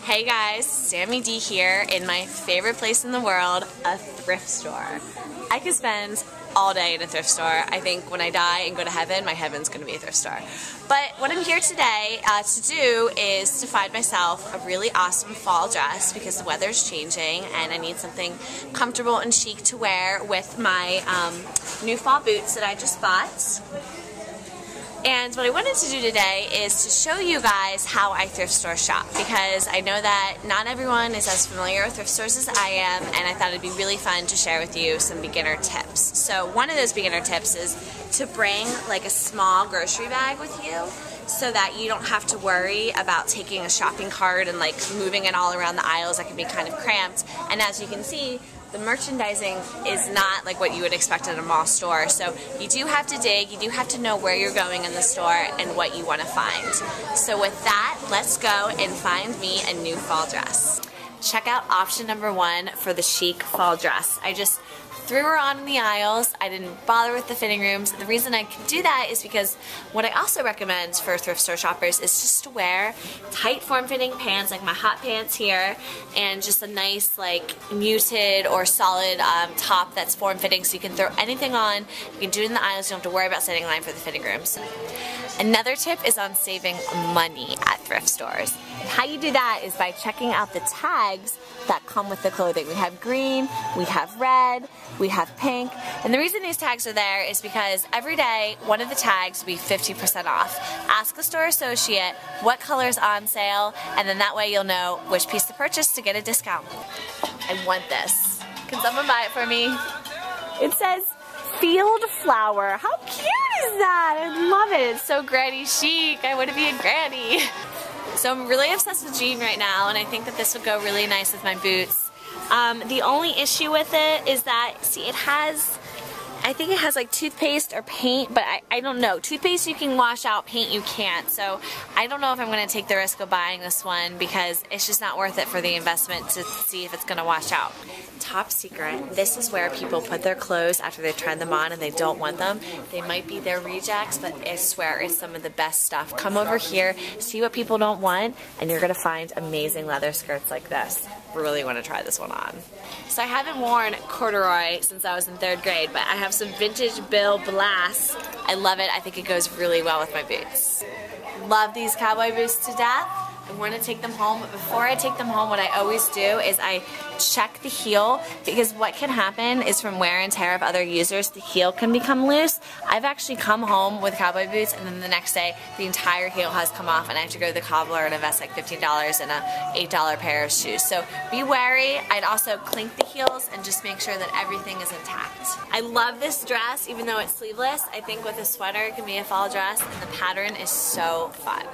Hey guys, Sammy D here in my favorite place in the world, a thrift store. I could spend all day in a thrift store. I think when I die and go to heaven, my heaven's going to be a thrift store. But what I'm here today to do is to find myself a really awesome fall dress because the weather's changing and I need something comfortable and chic to wear with my new fall boots that I just bought. And what I wanted to do today is to show you guys how I thrift store shop, because I know that not everyone is as familiar with thrift stores as I am, and I thought it'd be really fun to share with you some beginner tips. So one of those beginner tips is to bring like a small grocery bag with you so that you don't have to worry about taking a shopping cart and like moving it all around the aisles. That can be kind of cramped. And as you can see, the merchandising is not like what you would expect at a mall store, so you do have to dig, you do have to know where you're going in the store and what you want to find. So with that, let's go and find me a new fall dress. Check out option number 1 for the chic fall dress. I just threw her on in the aisles. I didn't bother with the fitting rooms. The reason I can do that is because what I also recommend for thrift store shoppers is just to wear tight form-fitting pants like my hot pants here and just a nice like muted or solid top that's form-fitting so you can throw anything on. You can do it in the aisles. You don't have to worry about standing in line for the fitting rooms. Another tip is on saving money at thrift stores. And how you do that is by checking out the tags that come with the clothing. We have green, we have red, we have pink, and the reason these tags are there is because every day one of the tags will be 50% off. Ask a store associate what color is on sale, and then that way you'll know which piece to purchase to get a discount. I want this. Can someone buy it for me? It says field flower. How cute is that? I love it. It's so granny chic. I want to be a granny. So I'm really obsessed with jean right now, and I think that this would go really nice with my boots. The only issue with it is that, see, it has, I think it has like toothpaste or paint, but I don't know. Toothpaste you can wash out, paint you can't. So I don't know if I'm going to take the risk of buying this one because it's just not worth it for the investment to see if it's going to wash out. Top secret, this is where people put their clothes after they try them on and they don't want them. They might be their rejects, but I swear it's some of the best stuff. Come over here, see what people don't want, and you're going to find amazing leather skirts like this. Really want to try this one on. So I haven't worn corduroy since I was in 3rd grade, but I have some vintage Bill Blass. I love it. I think it goes really well with my boots. Love these cowboy boots to death. I want to take them home, but before I take them home, what I always do is I check the heel, because what can happen is from wear and tear of other users, the heel can become loose. I've actually come home with cowboy boots and then the next day the entire heel has come off and I have to go to the cobbler and invest like $15 in a $8 pair of shoes. So be wary. I'd also clink the heels and just make sure that everything is intact. I love this dress even though it's sleeveless. I think with a sweater it can be a fall dress and the pattern is so fun.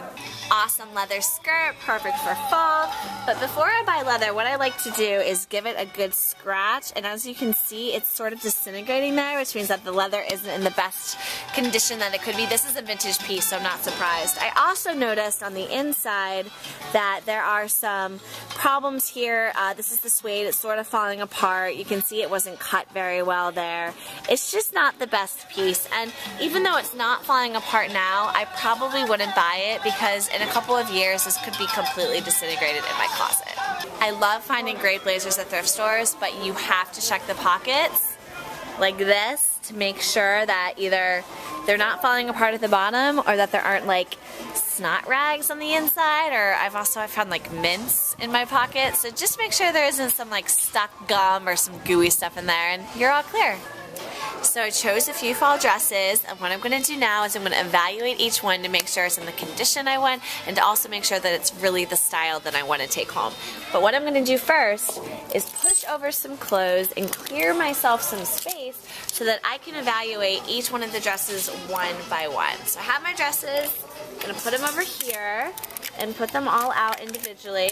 Awesome leather skirt, perfect for fall. But before I buy leather, what I like to do is give it a good scratch, and as you can see, it's sort of disintegrating there, which means that the leather isn't in the best condition that it could be. This is a vintage piece, so I'm not surprised. I also noticed on the inside that there are some problems here. This is the suede, it's sort of falling apart. You can see it wasn't cut very well there. It's just not the best piece, and even though it's not falling apart now, I probably wouldn't buy it because in a couple of years this could be completely disintegrated in my closet. I love finding great blazers at thrift stores, but you have to check the pockets like this to make sure that either they're not falling apart at the bottom or that there aren't like snot rags on the inside, or I found like mints in my pocket, so just make sure there isn't some like stuck gum or some gooey stuff in there and you're all clear. So I chose a few fall dresses, and what I'm going to do now is I'm going to evaluate each one to make sure it's in the condition I want and to also make sure that it's really the style that I want to take home. But what I'm going to do first is push over some clothes and clear myself some space so that I can evaluate each one of the dresses one by one. So I have my dresses, I'm going to put them over here and put them all out individually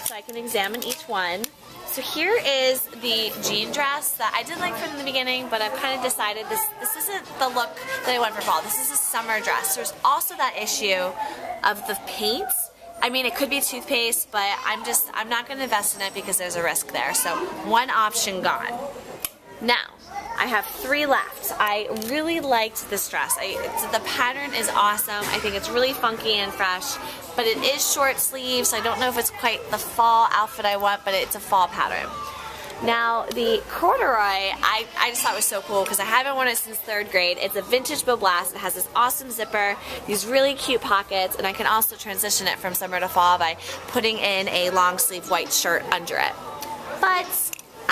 so I can examine each one. So here is the jean dress that I did like from the beginning, but I've kind of decided this isn't the look that I want for fall. This is a summer dress. There's also that issue of the paint. I mean, it could be toothpaste, but I'm not going to invest in it because there's a risk there. So one option gone. Now, I have 3 left. I really liked this dress. The pattern is awesome. I think it's really funky and fresh, but it is short sleeve, so I don't know if it's quite the fall outfit I want, but it's a fall pattern. Now, the corduroy, I just thought was so cool because I haven't worn it since 3rd grade. It's a vintage Bill Blast. It has this awesome zipper, these really cute pockets, and I can also transition it from summer to fall by putting in a long sleeve white shirt under it. But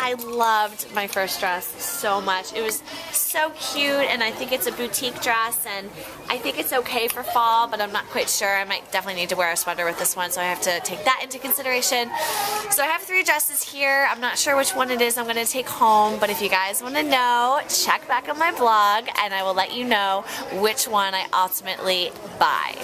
I loved my first dress so much. It was so cute, and I think it's a boutique dress, and I think it's okay for fall, but I'm not quite sure. I might definitely need to wear a sweater with this one, so I have to take that into consideration. So I have 3 dresses here. I'm not sure which one it is I'm going to take home, but if you guys want to know, check back on my blog, and I will let you know which one I ultimately buy.